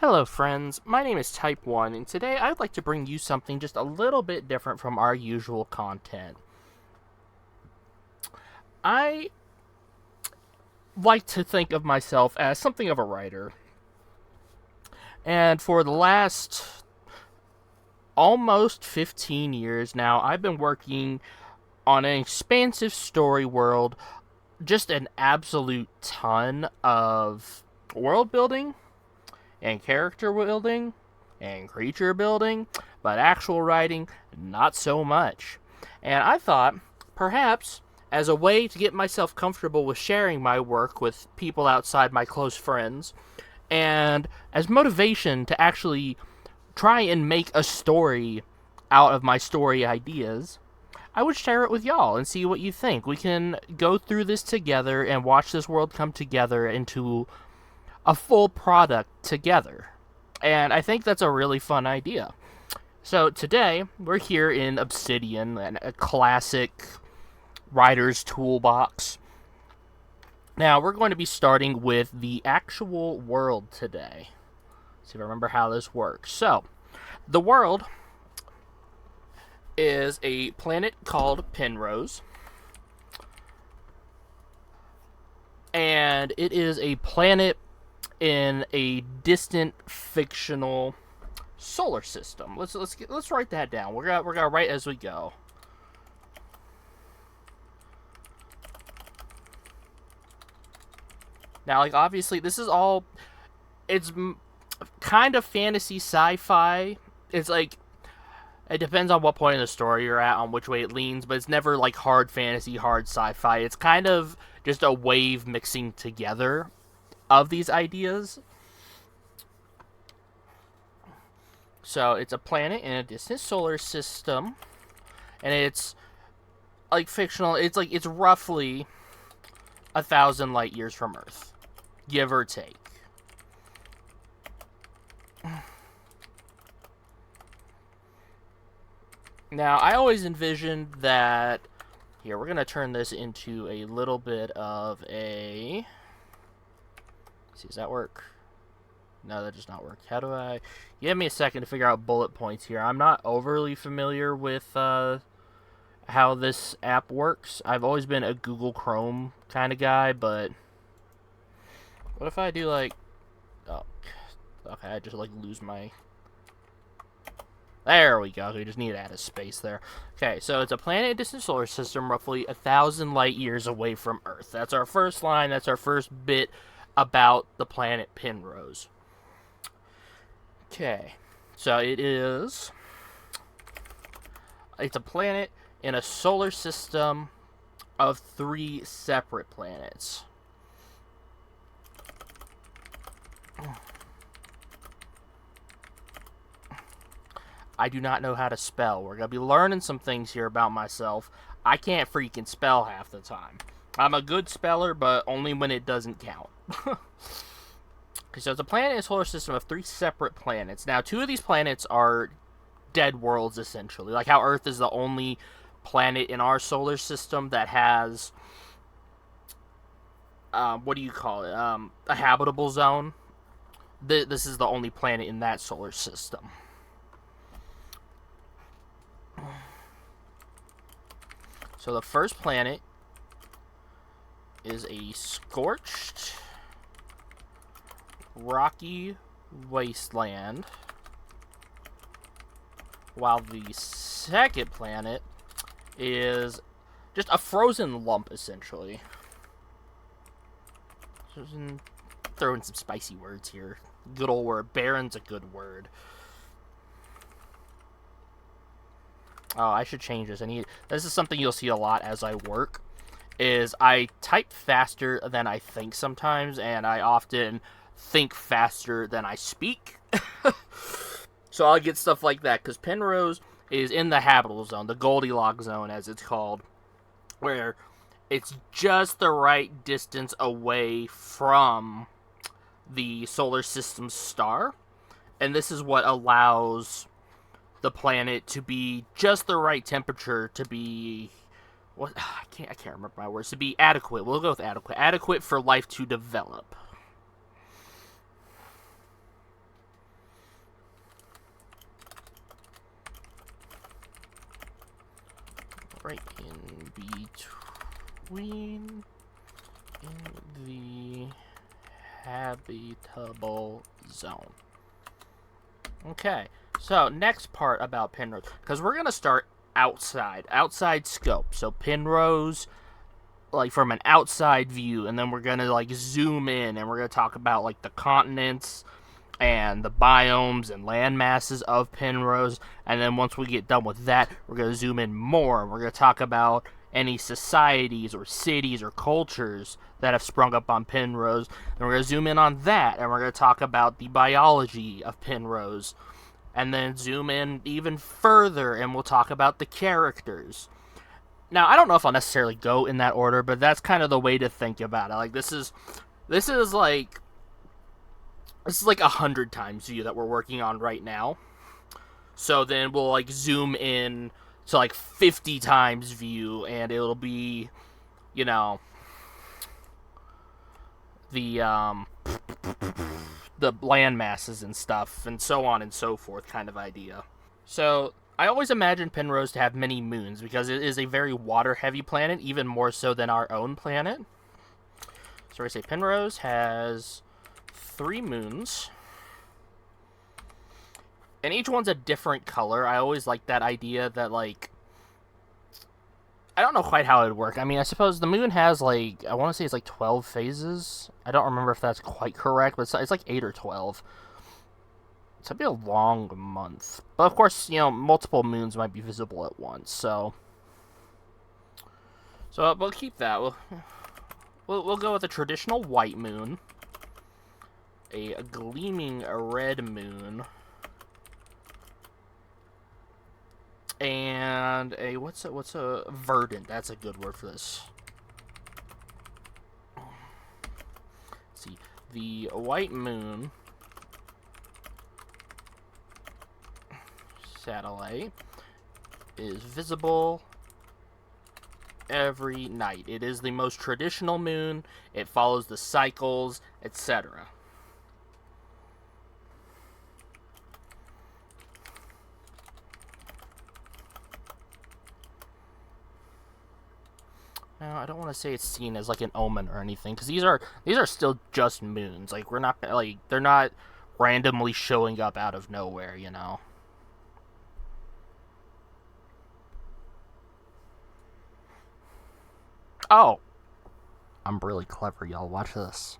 Hello friends, my name is Type 1 and today I'd like to bring you something just a little bit different from our usual content. I like to think of myself as something of a writer, and for the last almost 15 years now I've been working on an expansive story world, just an absolute ton of world building and character building and creature building, but actual writing, not so much. And I thought, perhaps, as a way to get myself comfortable with sharing my work with people outside my close friends, and as motivation to actually try and make a story out of my story ideas, I would share it with y'all and see what you think. We can go through this together and watch this world come together into a full product together. And I think that's a really fun idea. So today, we're here in Obsidian, a classic writer's toolbox. Now, we're going to be starting with the actual world today. See if I remember how this works. So, the world is a planet called Penrose. And it is a planet in a distant fictional solar system. Let's write that down. We're gonna write as we go. Now, like, obviously, this is all. It's kind of fantasy sci-fi. It's like it depends on what point in the story you're at, on which way it leans, but it's never like hard fantasy, hard sci-fi. It's kind of just a wave mixing together of these ideas. So it's a planet in a distant solar system, and it's like fictional. It's roughly 1,000 light years from Earth, give or take. Now, I always envisioned that. Here, we're gonna turn this into a little bit of a. Let's see, does that work? No, that does not work. How do I... Give me a second to figure out bullet points here. I'm not overly familiar with how this app works. I've always been a Google Chrome kind of guy, but... What if I do, like... Oh, okay, I just, like, lose my... There we go. We just need to add a space there. Okay, so it's a planet in a distant solar system, roughly 1,000 light years away from Earth. That's our first line. That's our first bit about the planet Penrose. Okay, so it's a planet in a solar system of 3 separate planets. I do not know how to spell. We're going to be learning some things here about myself. I can't freaking spell half the time. I'm a good speller, but only when it doesn't count. So it's a planet in a solar system of 3 separate planets. Now, 2 of these planets are dead worlds, essentially. Like how Earth is the only planet in our solar system that has... what do you call it? A habitable zone. This is the only planet in that solar system. So the first planet is a scorched, rocky wasteland, while the second planet is just a frozen lump, essentially. Throw in some spicy words here. Good old word. Barren's a good word. Oh, I should change this. This is something you'll see a lot as I work. Is I type faster than I think sometimes, and I often think faster than I speak. So I'll get stuff like that, because Penrose is in the habitable zone, the Goldilocks zone as it's called, where it's just the right distance away from the solar system's star, and this is what allows the planet to be just the right temperature to be... What? I can't remember my words. To be adequate. We'll go with adequate. Adequate for life to develop. between in the habitable zone. Okay, so next part about Penrose, because we're gonna start outside scope. So Penrose, like from an outside view, and then we're gonna like zoom in, and we're gonna talk about like the continents and the biomes and land masses of Penrose. And then once we get done with that, we're gonna zoom in more, and we're gonna talk about any societies or cities or cultures that have sprung up on Penrose, and we're going to zoom in on that, and we're going to talk about the biology of Penrose, and then zoom in even further, and we'll talk about the characters. Now, I don't know if I'll necessarily go in that order, but that's kind of the way to think about it. Like, this is like 100 times view that we're working on right now. So then we'll like zoom in to like 50 times view, and it'll be, you know, the land masses and stuff, and so on and so forth kind of idea. So I always imagine Penrose to have many moons because it is a very water-heavy planet, even more so than our own planet. So I say Penrose has 3 moons. And each one's a different color. I always like that idea that, like, I don't know quite how it would work. I mean, I suppose the moon has, like, I want to say it's like 12 phases. I don't remember if that's quite correct, but it's like 8 or 12. So it'd be a long month. But, of course, you know, multiple moons might be visible at once, so we'll keep that. We'll go with a traditional white moon, a gleaming red moon, and a what's a verdant? That's a good word for this. Let's see, the white moon satellite is visible every night. It is the most traditional moon. It follows the cycles, etc. Now, I don't want to say it's seen as like an omen or anything, because these are still just moons. Like, we're not like, they're not randomly showing up out of nowhere, you know. Oh, I'm really clever, y'all. Watch this.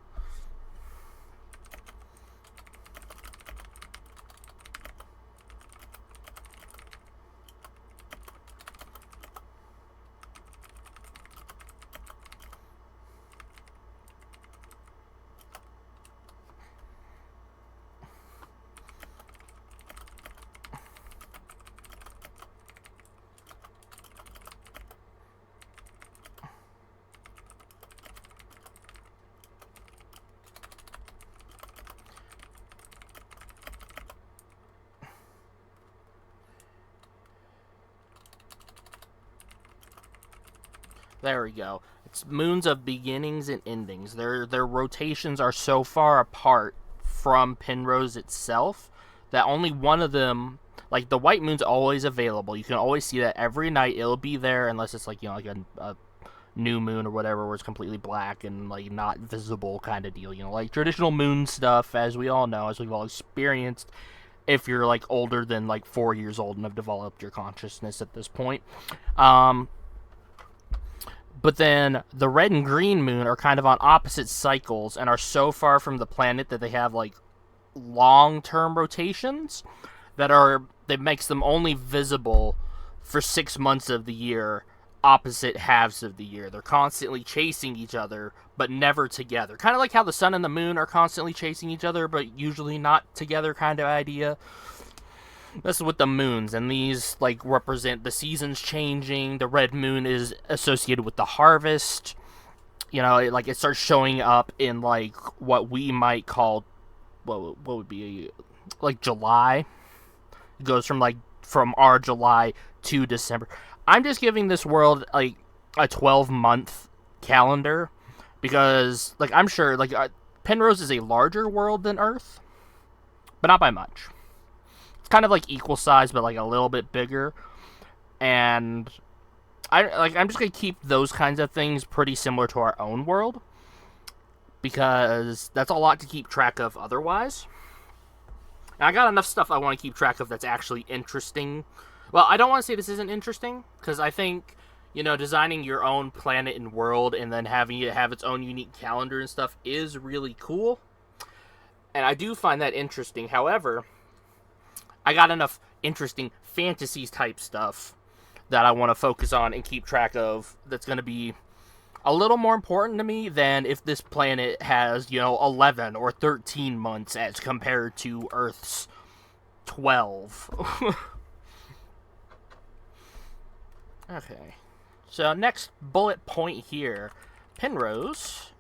There we go. It's moons of beginnings and endings. Their rotations are so far apart from Penrose itself that only one of them, like the white moon's always available. You can always see that every night. It'll be there unless it's like, you know, like a new moon or whatever where it's completely black and like not visible kind of deal. You know, like traditional moon stuff, as we all know, as we've all experienced. If you're like older than like 4 years old and have developed your consciousness at this point. But then the red and green moon are kind of on opposite cycles and are so far from the planet that they have like long-term rotations that makes them only visible for 6 months of the year, opposite halves of the year. They're constantly chasing each other, but never together. Kind of like how the sun and the moon are constantly chasing each other, but usually not together kind of idea. This is with the moons, and these like represent the seasons changing. The red moon is associated with the harvest. You know, it starts showing up in like what we might call what would be like July. It goes from our July to December. I'm just giving this world like a 12-month calendar because like I'm sure like Penrose is a larger world than Earth, but not by much. Kind of like equal size, but like a little bit bigger. And I'm just gonna keep those kinds of things pretty similar to our own world because that's a lot to keep track of otherwise. And I got enough stuff I want to keep track of that's actually interesting. Well, I don't want to say this isn't interesting because I think designing your own planet and world and then having it have its own unique calendar and stuff is really cool. And I do find that interesting. However, I got enough interesting fantasy type stuff that I want to focus on and keep track of that's going to be a little more important to me than if this planet has, 11 or 13 months as compared to Earth's 12. Okay. So, next bullet point here. Penrose,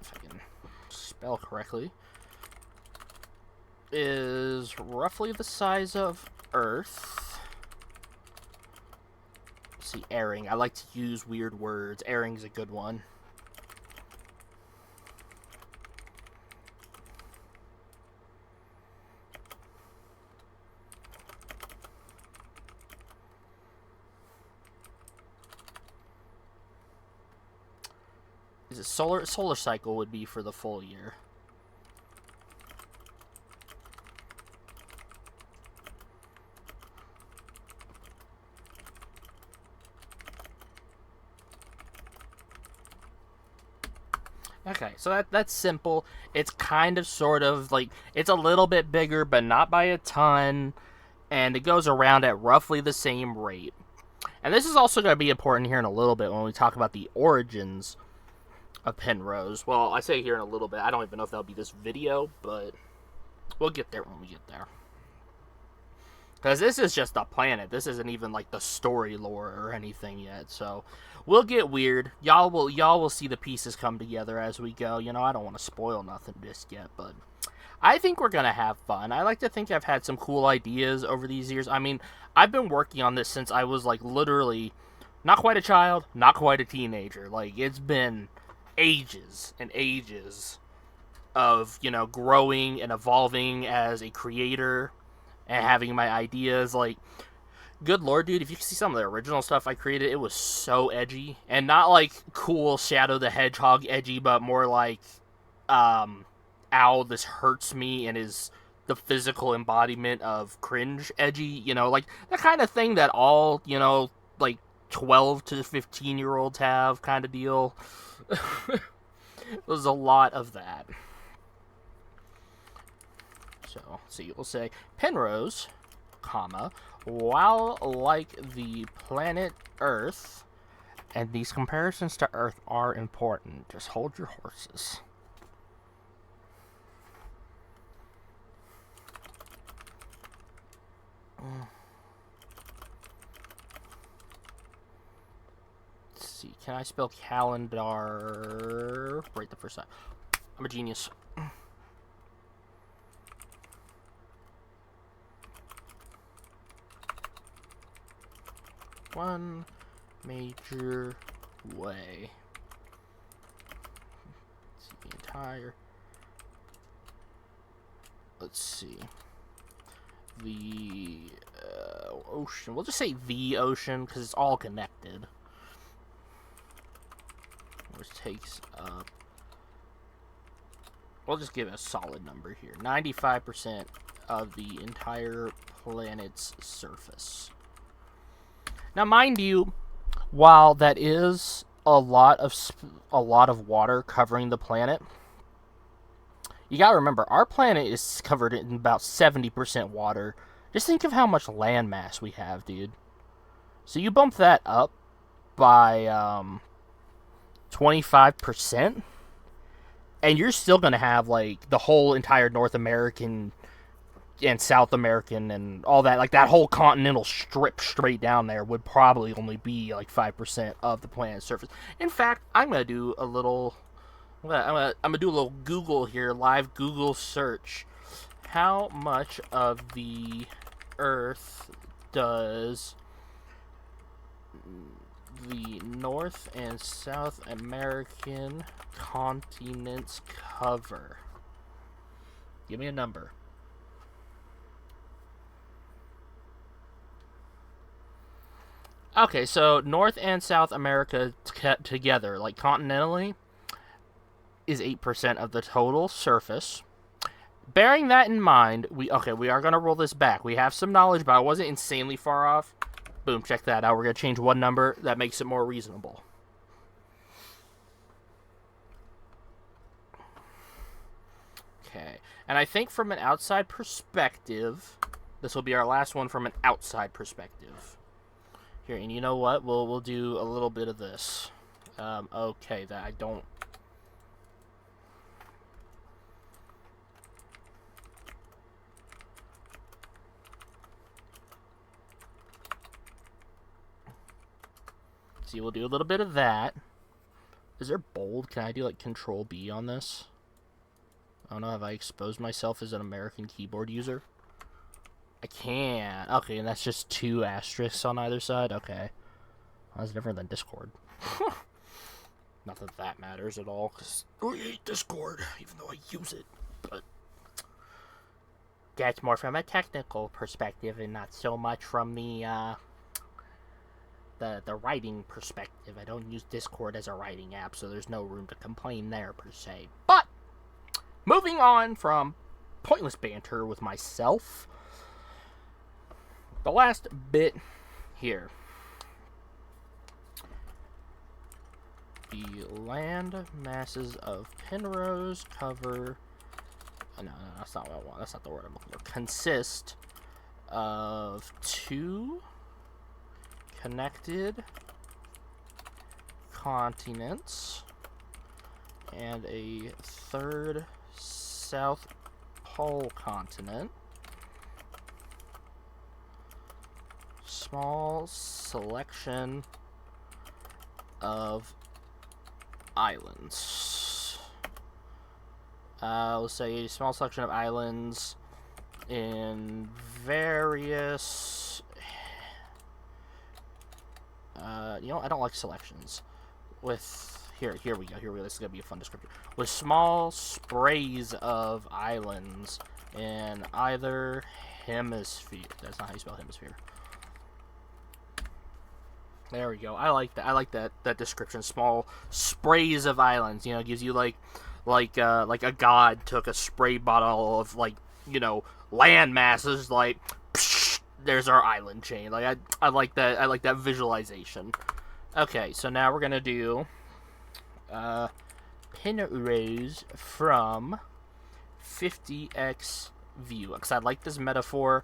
if I can spell correctly, is roughly the size of Earth. Let's see, airing. I like to use weird words. Airing's a good one. Is it solar cycle would be for the full year. Okay, so that's simple. It's kind of sort of like it's a little bit bigger, but not by a ton, and it goes around at roughly the same rate. And this is also going to be important here in a little bit when we talk about the origins of Penrose. Well, I say here in a little bit. I don't even know if that'll be this video, but we'll get there when we get there. Because this is just a planet. This isn't even like the story lore or anything yet. So we'll get weird. Y'all will see the pieces come together as we go. I don't want to spoil nothing just yet, but I think we're going to have fun. I like to think I've had some cool ideas over these years. I mean, I've been working on this since I was like literally not quite a child, not quite a teenager. Like it's been ages and ages of, growing and evolving as a creator and having my ideas. Like, good lord, dude, if you can see some of the original stuff I created, it was so edgy. And not like cool Shadow the Hedgehog edgy, but more like, ow, this hurts me and is the physical embodiment of cringe edgy, like that kind of thing that all, like 12 to 15-year-olds have kind of deal. There's a lot of that. So, see, we'll say Penrose, comma, while like the planet Earth, and these comparisons to Earth are important. Just hold your horses. Let's see, can I spell calendar right the first time? I'm a genius. One major way. Let's see, the entire. Let's see. The ocean. We'll just say the ocean because it's all connected. Which takes up. We'll just give it a solid number here. 95% of the entire planet's surface. Now, mind you, while that is a lot of water covering the planet, you gotta remember our planet is covered in about 70% water. Just think of how much land mass we have, dude. So you bump that up by 25%, and you're still gonna have like the whole entire North American and South American and all that, like that whole continental strip straight down there would probably only be like 5% of the planet's surface. In fact, I'm gonna do a little Google here, live Google search. How much of the Earth does the North and South American continents cover? Give me a number. Okay, so North and South America together, like continentally, is 8% of the total surface. Bearing that in mind, we are gonna roll this back. We have some knowledge, but I wasn't insanely far off. Boom, check that out. We're gonna change one number that makes it more reasonable. Okay, and I think from an outside perspective, this will be our last one from an outside perspective. Here, and you know what? We'll do a little bit of this. Okay, that I don't. See, we'll do a little bit of that. Is there bold? Can I do like Control B on this? I don't know. Have I exposed myself as an American keyboard user? I can. Okay, and that's just 2 asterisks on either side. Okay, that's different than Discord. Not that that matters at all, because I hate Discord, even though I use it. But that's more from a technical perspective, and not so much from the writing perspective. I don't use Discord as a writing app, so there's no room to complain there per se. But moving on from pointless banter with myself, the last bit here. The land masses of Penrose cover. No, that's not what I want. That's not the word I'm looking for. Consist of 2 connected continents and a 3rd South Pole continent. Small selection of islands. Let's say a small selection of islands in various. You know, I don't like selections. With here we go. This is gonna be a fun description. With small sprays of islands in either hemisphere. That's not how you spell hemisphere. There we go. I like that. I like that description. Small sprays of islands. You know, it gives you like a god took a spray bottle of land masses. Like, psh, there's our island chain. Like I like that. I like that visualization. Okay, so now we're gonna do Penrose from 50x view, because I like this metaphor.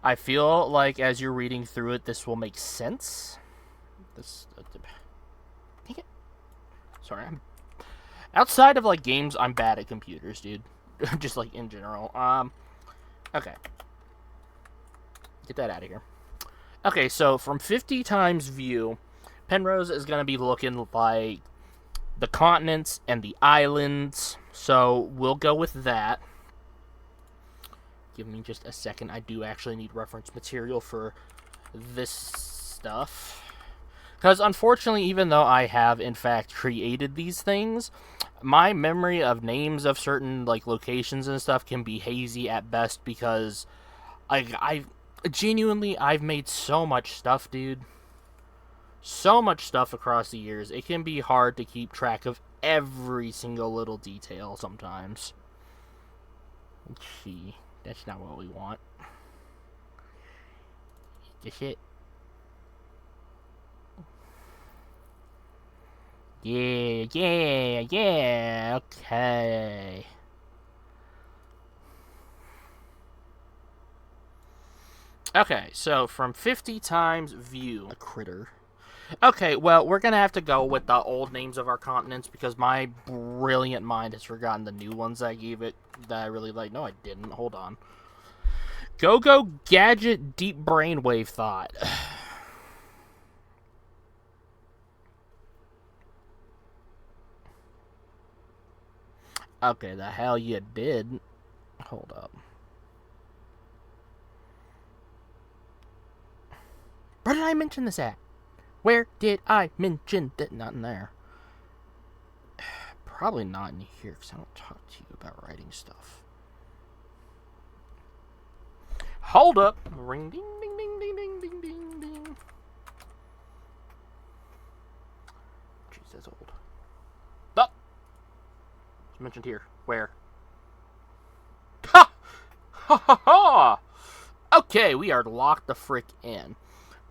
I feel like as you're reading through it, this will make sense. Dang it. Sorry, I'm outside of like games, I'm bad at computers, dude. Just like in general. Okay. Get that out of here. Okay, so from 50 times view, Penrose is gonna be looking like the continents and the islands. So we'll go with that. Give me just a second. I do actually need reference material for this stuff. Because unfortunately, even though I have in fact created these things, my memory of names of certain like locations and stuff can be hazy at best, because I've made so much stuff, dude. So much stuff across the years. It can be hard to keep track of every single little detail sometimes. Gee, that's not what we want. This it. Yeah, okay. Okay, so from 50 times view, a critter. Okay, well, we're gonna have to go with the old names of our continents, because my brilliant mind has forgotten the new ones I gave it that I really like. No, I didn't. Hold on. Go gadget deep brainwave thought. Okay, the hell you did. Hold up. Where did I mention this at? Where did I mention that? Not in there. Probably not in here, because I don't talk to you about writing stuff. Hold up. Ring ding ding ding ding ding ding ding ding. mentioned here. Where? Ha! Ha ha ha! Okay, we are locked the frick in.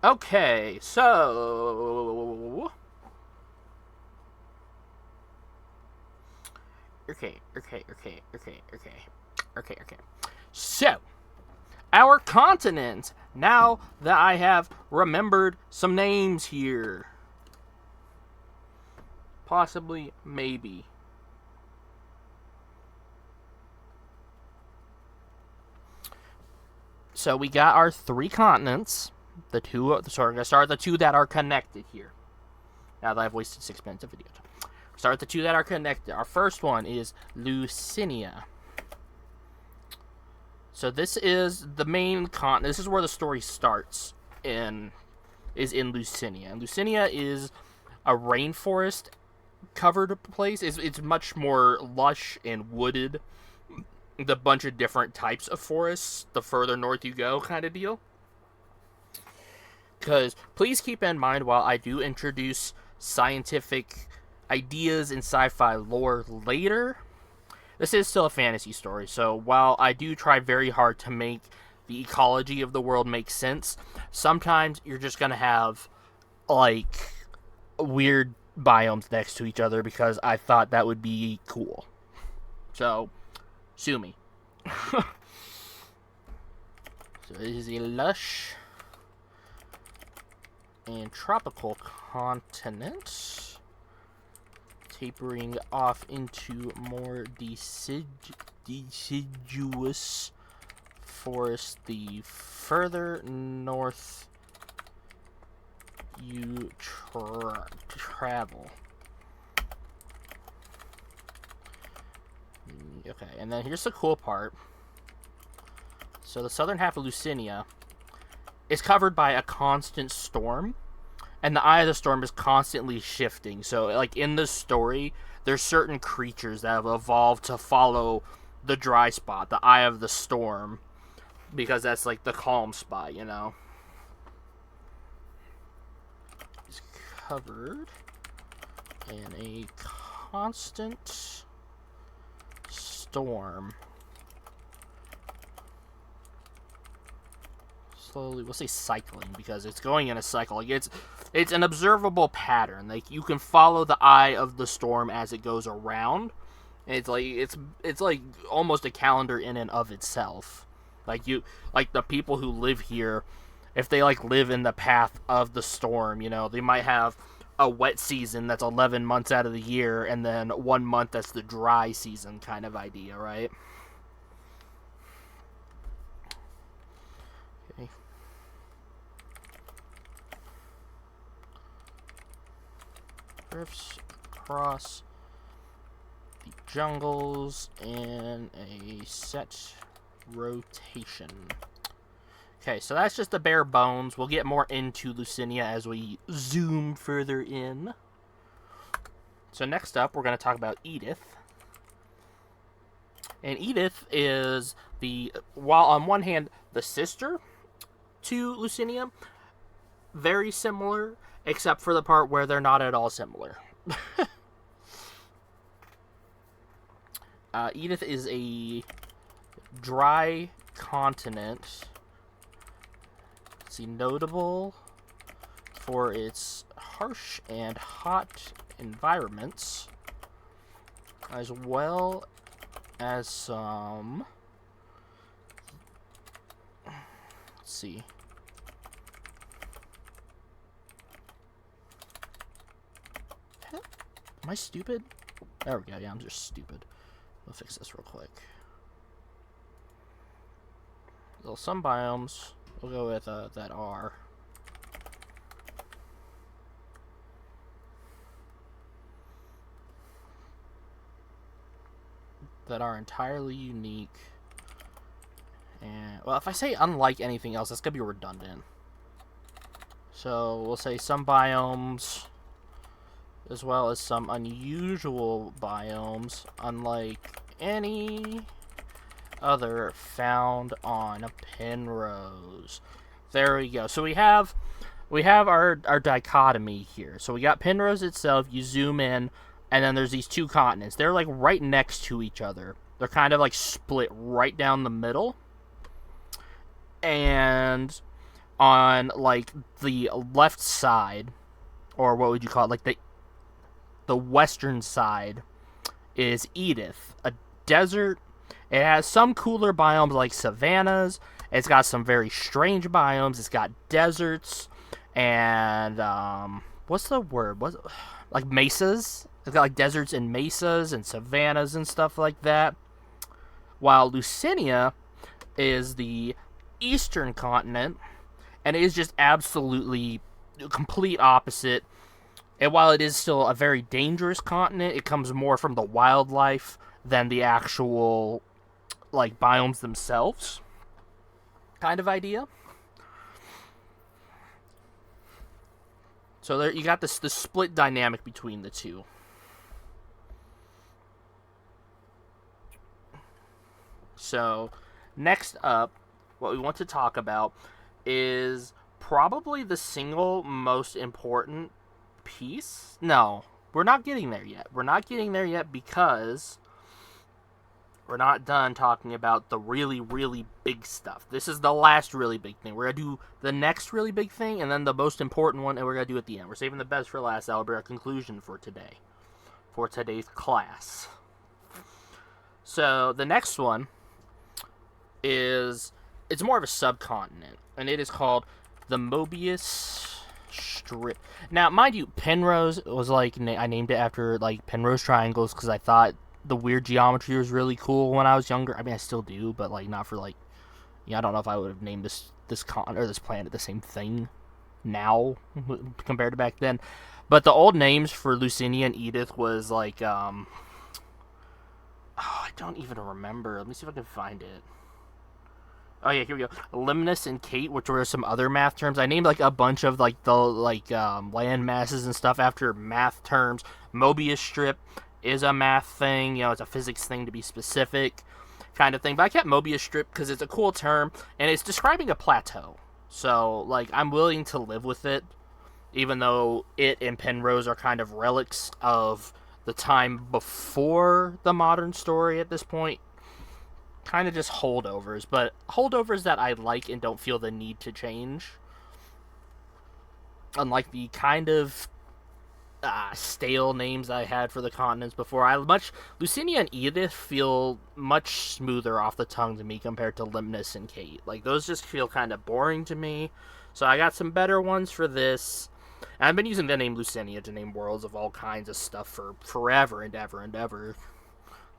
Okay, so... Okay. So, our continent. Now that I have remembered some names here. Possibly, maybe. So we got our 3 continents. I'm going to start the 2 that are connected here. Now that I've wasted 6 minutes of video time. Start with the 2 that are connected. Our first one is Lusenia. So this is the main continent. This is where the story starts. Is in Lusenia. And Lusenia is a rainforest covered place. It's much more lush and wooded. The bunch of different types of forests the further north you go, kind of deal. Because please keep in mind, while I do introduce scientific ideas and sci-fi lore later, this is still a fantasy story. So while I do try very hard to make the ecology of the world make sense, sometimes you're just gonna have like weird biomes next to each other because I thought that would be cool. So sue me. So it is a lush and tropical continent, tapering off into more deciduous forest the further north you travel. Okay, and then here's the cool part. So the southern half of Lusenia is covered by a constant storm, and the eye of the storm is constantly shifting. So, like, in the story, there's certain creatures that have evolved to follow the dry spot, the eye of the storm, because that's, like, the calm spot, you know? It's covered in a constant storm. Slowly, we'll say cycling because it's going in a cycle. Like it's an observable pattern. Like you can follow the eye of the storm as it goes around. And it's like almost a calendar in and of itself. Like the people who live here, if they like live in the path of the storm, you know, they might have a wet season that's 11 months out of the year, and then 1 month that's the dry season kind of idea, right? Okay. Drifts across the jungles in a set rotation. Okay, so that's just the bare bones. We'll get more into Lusenia as we zoom further in. So next up, we're going to talk about Edith. And Edith is while on one hand, the sister to Lusenia, very similar, except for the part where they're not at all similar. Edith is a dry continent. Notable for its harsh and hot environments, as well as some, let's see, am I stupid? There we go, yeah, I'm just stupid. We'll fix this real quick. Well, some biomes, we'll go with that are entirely unique. And well, if I say unlike anything else, that's gonna be redundant. So we'll say some biomes, as well as some unusual biomes, unlike any other found on Penrose. There we go. So we have our dichotomy here. So we got Penrose itself. You zoom in, and then there's these two continents. They're like right next to each other. They're kind of like split right down the middle. And on like the left side, or what would you call it, like the western side, is Edith, a desert. It has some cooler biomes like savannas. It's got some very strange biomes. It's got deserts and what's the word? What's like mesas? It's got like deserts and mesas and savannas and stuff like that. While Lucinia is the eastern continent, and it is just absolutely complete opposite. And while it is still a very dangerous continent, it comes more from the wildlife than the actual like biomes themselves. Kind of idea. So there you got this the split dynamic between the two. So next up, what we want to talk about is probably the single most important piece. No, we're not getting there yet. We're not getting there yet because we're not done talking about the really, really big stuff. This is the last really big thing. We're going to do the next really big thing and then the most important one, and we're going to do at the end. We're saving the best for last. That will be our conclusion for today, for today's class. So the next one is, it's more of a subcontinent, and it is called the Mobius Strip. Now, mind you, Penrose was like, I named it after like Penrose triangles because I thought the weird geometry was really cool when I was younger. I mean, I still do, but like not for like, I don't know if I would have named this continent or this planet the same thing now compared to back then. But the old names for Lucinia and Edith was like, I don't even remember. Let me see if I can find it. Oh yeah, here we go. Limnus and Kate, which were some other math terms. I named like a bunch of like the land masses and stuff after math terms. Mobius strip is a math thing. It's a physics thing to be specific, kind of thing. But I kept Mobius strip because it's a cool term and it's describing a plateau. So like I'm willing to live with it, even though it and Penrose are kind of relics of the time before the modern story at this point. Kind of just holdovers, but holdovers that I like and don't feel the need to change. Unlike the kind of stale names I had for the continents before. Lucinia and Edith feel much smoother off the tongue to me compared to Limnus and Kate. Like, those just feel kind of boring to me. So I got some better ones for this. And I've been using the name Lucinia to name worlds of all kinds of stuff for forever and ever and ever.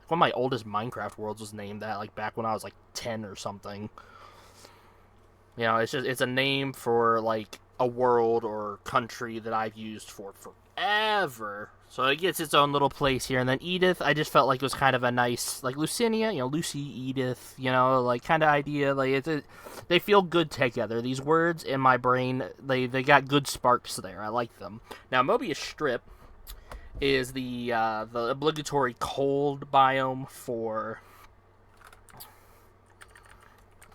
One of my oldest Minecraft worlds was named that, like, back when I was, like, 10 or something. It's a name for, like, a world or country that I've used for forever. So it gets its own little place here. And then Edith, I just felt like it was kind of a nice, like, Lucinia, Lucy, Edith, like, kind of idea. Like, they feel good together. These words in my brain, they got good sparks there. I like them. Now, Mobius Strip is the obligatory cold biome for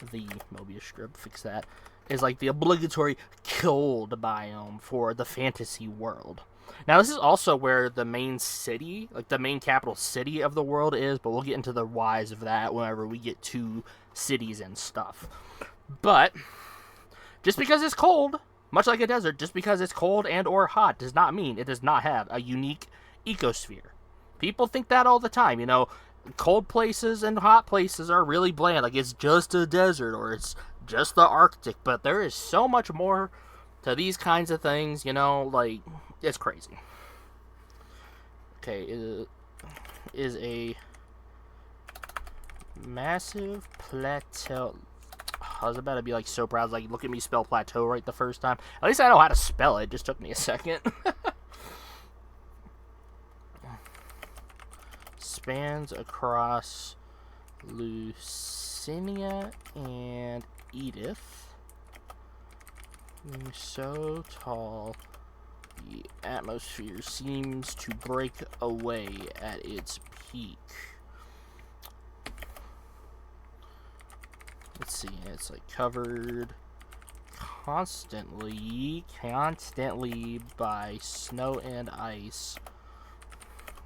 the Mobius strip. Fix that. Is like the obligatory cold biome for the fantasy world. Now this is also where the main city, like the main capital city of the world is, but we'll get into the whys of that whenever we get to cities and stuff. But just because it's cold, much like a desert, just because it's cold and or hot does not mean it does not have a unique ecosphere. People think that all the time. Cold places and hot places are really bland. Like, it's just a desert or it's just the Arctic. But there is so much more to these kinds of things, like, it's crazy. Okay, it is a massive plateau. I was about to be like so proud, like, look at me spell plateau right the first time. At least I know how to spell it. It just took me a second. Spans across Lucinia and Edith. So tall, the atmosphere seems to break away at its peak. Let's see, it's like covered constantly by snow and ice.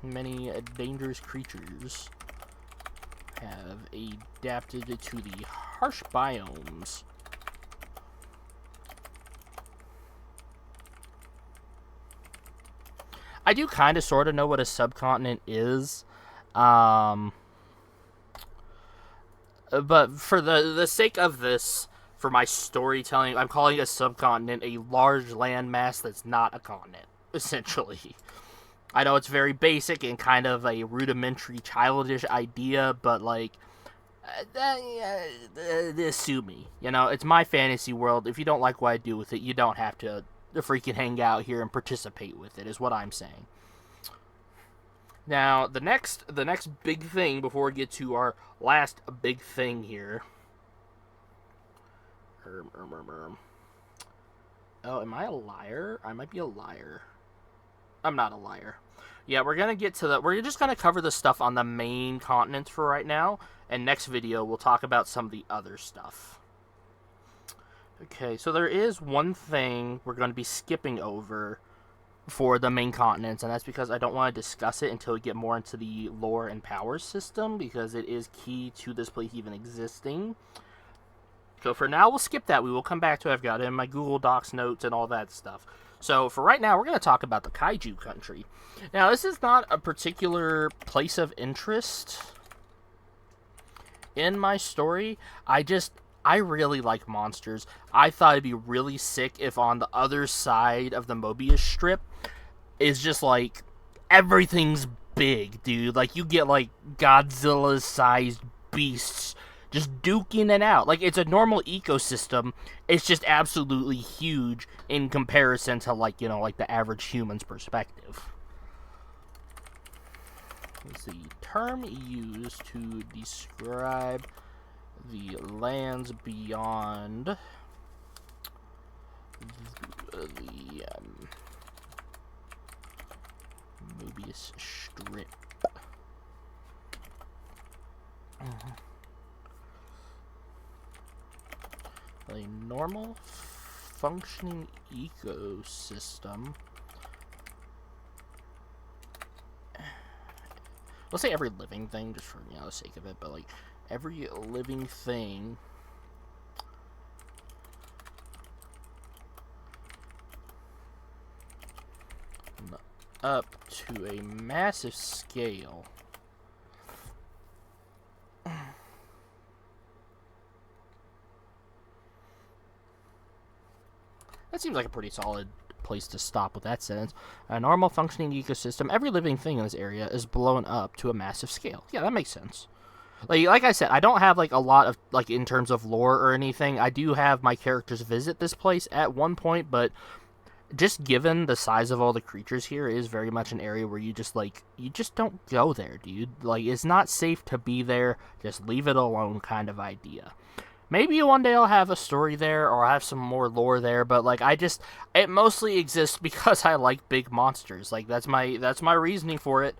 many dangerous creatures have adapted to the harsh biomes. I do kind of sort of know what a subcontinent is. But for the sake of this, for my storytelling, I'm calling a subcontinent a large landmass that's not a continent, essentially. I know it's very basic and kind of a rudimentary, childish idea, but, like, sue me. You know, it's my fantasy world. If you don't like what I do with it, you don't have to freaking hang out here and participate with it, is what I'm saying. Now, the next big thing before we get to our last big thing here. Oh, am I a liar? I might be a liar. I'm not a liar. Yeah, we're just gonna cover the stuff on the main continents for right now, and next video we'll talk about some of the other stuff. Okay, so there is one thing we're going to be skipping over for the main continents, and that's because I don't want to discuss it until we get more into the lore and power system, because it is key to this place even existing. So for now, we'll skip that. We will come back to it. I've got it in my Google Docs notes and all that stuff. So for right now, we're going to talk about the Kaiju country. Now, this is not a particular place of interest in my story. I really like monsters. I thought it'd be really sick if on the other side of the Mobius strip is just, like, everything's big, dude. Like, you get, like, Godzilla-sized beasts just duking it out. Like, it's a normal ecosystem. It's just absolutely huge in comparison to, like, you know, like the average human's perspective. It's the term used to describe the lands beyond the Mobius strip. A normal functioning ecosystem. Let's say every living thing, just for, you know, the sake of it, but, like, every living thing up to a massive scale that seems like a pretty solid place to stop with that sentence. A normal functioning ecosystem, every living thing in this area is blown up to a massive scale. Yeah, that makes sense. Like I said, I don't have, like, a lot of, like, in terms of lore or anything. I do have my characters visit this place at one point, but just given the size of all the creatures here, it is very much an area where you just don't go there, dude. Like, it's not safe to be there. Just leave it alone kind of idea. Maybe one day I'll have a story there, or I'll have some more lore there, but, like, it mostly exists because I like big monsters. Like, that's my reasoning for it.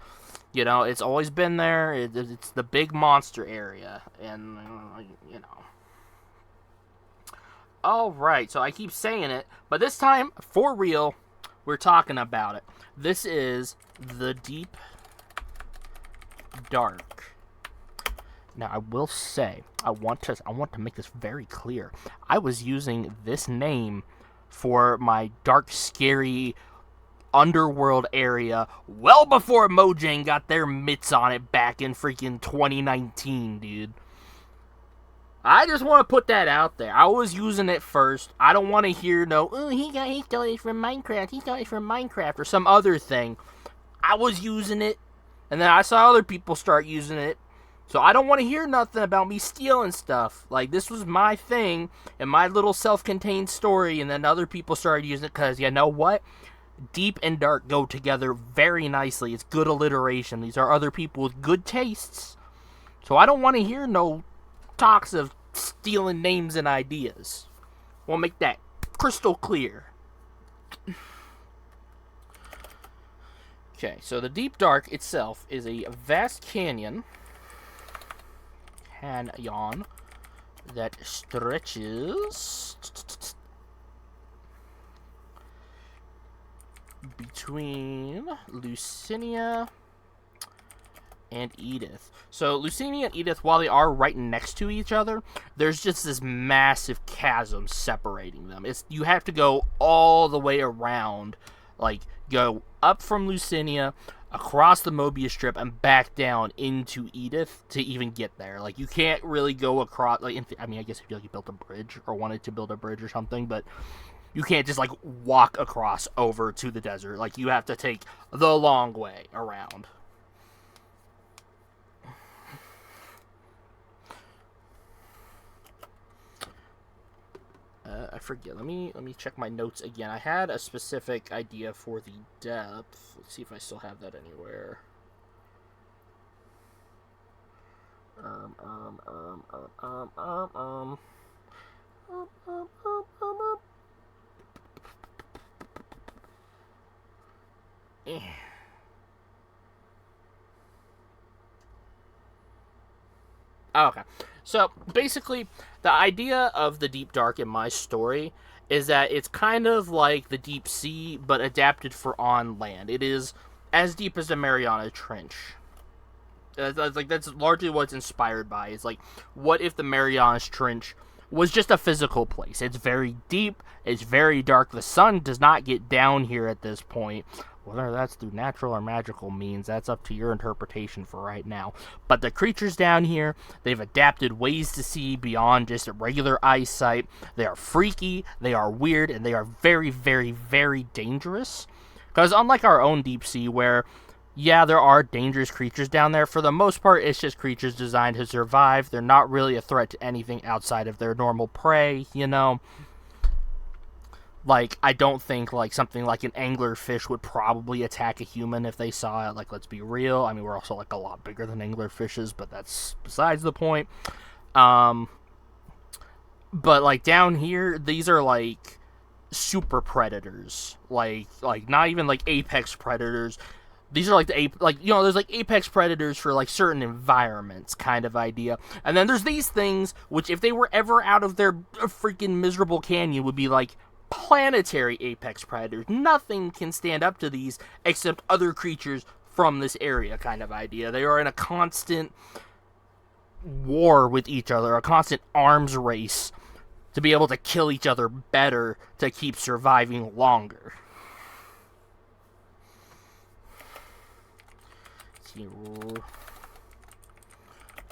You know, it's always been there. It's the big monster area, and, you know. Alright, so I keep saying it, but this time, for real, we're talking about it. This is the Deep Dark. Now, I will say, I want to make this very clear. I was using this name for my dark, scary underworld area well before Mojang got their mitts on it back in freaking 2019, dude. I just want to put that out there. I was using it first. I don't want to hear no, oh, he stole it from Minecraft, or some other thing. I was using it, and then I saw other people start using it. So I don't want to hear nothing about me stealing stuff. Like, this was my thing, and my little self-contained story, and then other people started using it, because, you know what? Deep and dark go together very nicely. It's good alliteration. These are other people with good tastes. So I don't want to hear no talks of stealing names and ideas. We'll make that crystal clear. Okay, so the Deep Dark itself is a vast canyon that stretches between Lucinia and Edith. So Lucini and Edith, while they are right next to each other, there's just this massive chasm separating them. You have to go all the way around, like go up from Lucinia, across the Mobius strip, and back down into Edith to even get there. Like you can't really go across. Like I guess if you built a bridge or wanted to build a bridge or something, but you can't just like walk across over to the desert. Like you have to take the long way around. I forget. Let me check my notes again. I had a specific idea for the depth. Let's see if I still have that anywhere. Okay. So basically, the idea of the Deep Dark in my story is that it's kind of like the deep sea, but adapted for on land. It is as deep as the Mariana Trench. That's largely what it's inspired by. It's like, what if the Mariana Trench was just a physical place? It's very deep. It's very dark. The sun does not get down here at this point. Whether that's through natural or magical means, that's up to your interpretation for right now. But the creatures down here, they've adapted ways to see beyond just a regular eyesight. They are freaky, they are weird, and they are very, very, very dangerous. Because unlike our own deep sea, where, yeah, there are dangerous creatures down there, for the most part, it's just creatures designed to survive. They're not really a threat to anything outside of their normal prey, you know? Like, I don't think, like, something like an anglerfish would probably attack a human if they saw it. Like, let's be real. I mean, we're also, like, a lot bigger than anglerfishes, but that's besides the point. But, like, down here, these are, like, super predators. Like, not even, like, apex predators. These are, like, there's, like, apex predators for, like, certain environments kind of idea. And then there's these things, which, if they were ever out of their freaking miserable canyon, would be, like, planetary apex predators. Nothing can stand up to these except other creatures from this area kind of idea. They are in a constant war with each other, a constant arms race to be able to kill each other better to keep surviving longer. Let's see,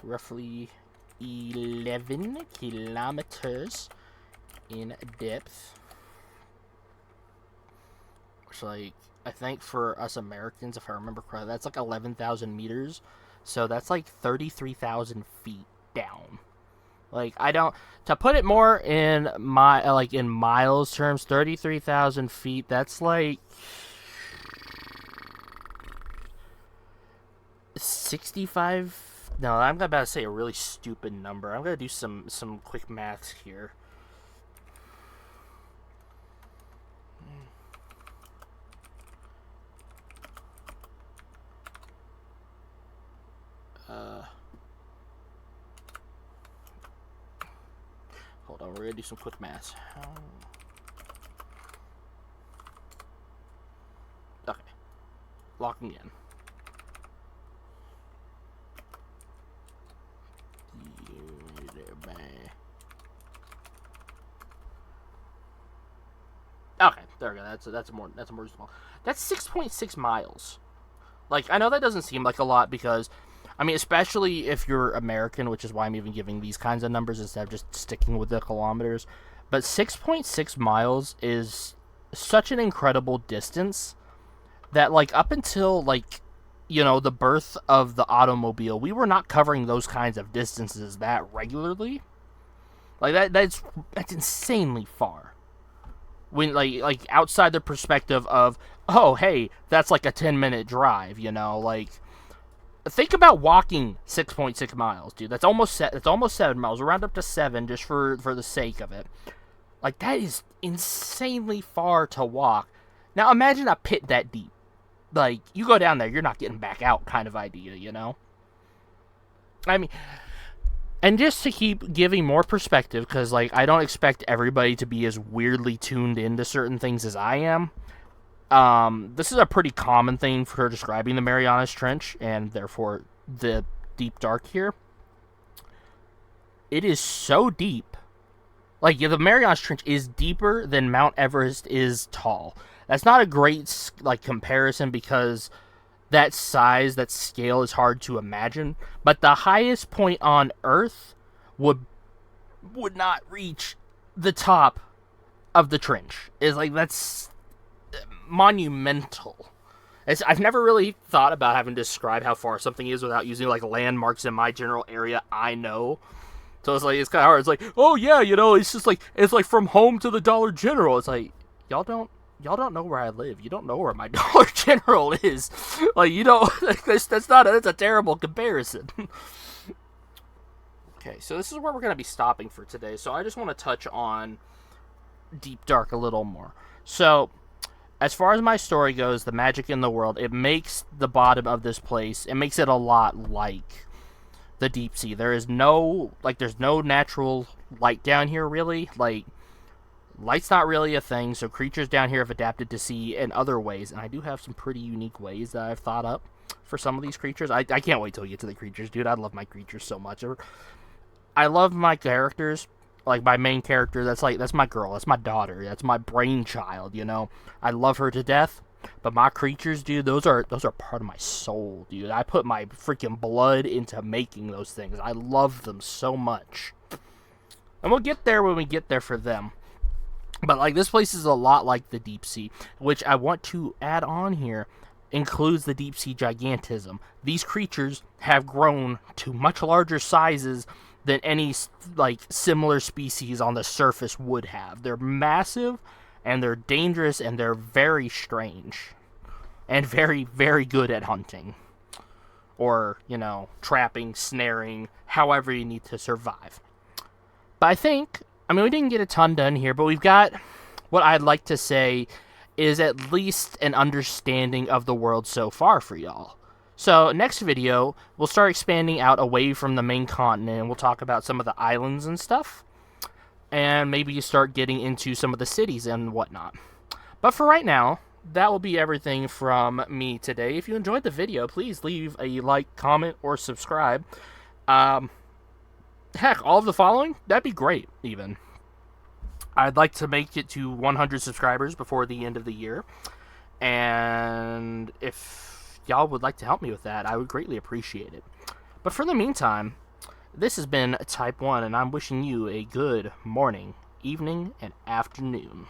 roughly 11 kilometers in depth. Like, I think for us Americans, if I remember correctly, that's like 11,000 meters. So that's like 33,000 feet down. Like, to put it more in in miles terms, 33,000 feet, that's like 65. No, I'm about to say a really stupid number. I'm going to do some quick maths here. Hold on, we're gonna do some quick math. Okay, locking in. Okay, there we go. That's more reasonable. That's 6.6 miles. Like, I know that doesn't seem like a lot because, I mean, especially if you're American, which is why I'm even giving these kinds of numbers instead of just sticking with the kilometers. But 6.6 miles is such an incredible distance that, like, up until, like, you know, the birth of the automobile, we were not covering those kinds of distances that regularly. Like, that's insanely far. When, like outside the perspective of, oh, hey, that's like a 10-minute drive, you know, like, think about walking 6.6 miles, dude. That's almost 7 miles. We'll round up to 7 just for the sake of it. Like, that is insanely far to walk. Now, imagine a pit that deep. Like, you go down there, you're not getting back out kind of idea, you know? I mean, and just to keep giving more perspective, because, like, I don't expect everybody to be as weirdly tuned into certain things as I am. This is a pretty common thing for describing the Marianas Trench, and therefore the deep dark here, it is so deep. Like, yeah, the Marianas Trench is deeper than Mount Everest is tall. That's not a great, like, comparison because that size, that scale is hard to imagine. But the highest point on Earth would not reach the top of the trench. Is like, that's monumental. I've never really thought about having to describe how far something is without using like landmarks in my general area I know. So it's kind of hard. It's like, oh yeah, it's just like it's like from home to the Dollar General. It's like y'all don't know where I live. You don't know where my Dollar General is. Like, you don't. That's a terrible comparison. Okay, so this is where we're gonna be stopping for today. So I just want to touch on Deep Dark a little more. So, as far as my story goes, the magic in the world, it makes the bottom of this place, it makes it a lot like the deep sea. There's no natural light down here, really. Like, light's not really a thing, so creatures down here have adapted to sea in other ways, and I do have some pretty unique ways that I've thought up for some of these creatures. I can't wait till we get to the creatures, dude. I love my creatures so much. I love my characters. Like, my main character, that's my girl, that's my daughter, that's my brainchild, I love her to death, but my creatures, dude, those are part of my soul, dude. I put my freaking blood into making those things. I love them so much. And we'll get there when we get there for them. But, like, this place is a lot like the deep sea, which I want to add on here, includes the deep sea gigantism. These creatures have grown to much larger sizes than any, like, similar species on the surface would have. They're massive, and they're dangerous, and they're very strange. And very, very good at hunting. Or, trapping, snaring, however you need to survive. But we didn't get a ton done here, but we've got what I'd like to say is at least an understanding of the world so far for y'all. So, next video, we'll start expanding out away from the main continent, and we'll talk about some of the islands and stuff. And maybe you start getting into some of the cities and whatnot. But for right now, that will be everything from me today. If you enjoyed the video, please leave a like, comment, or subscribe. Heck, all of the following? That'd be great, even. I'd like to make it to 100 subscribers before the end of the year. And if y'all would like to help me with that, I would greatly appreciate it. But for the meantime, this has been Type 1, and I'm wishing you a good morning, evening, and afternoon.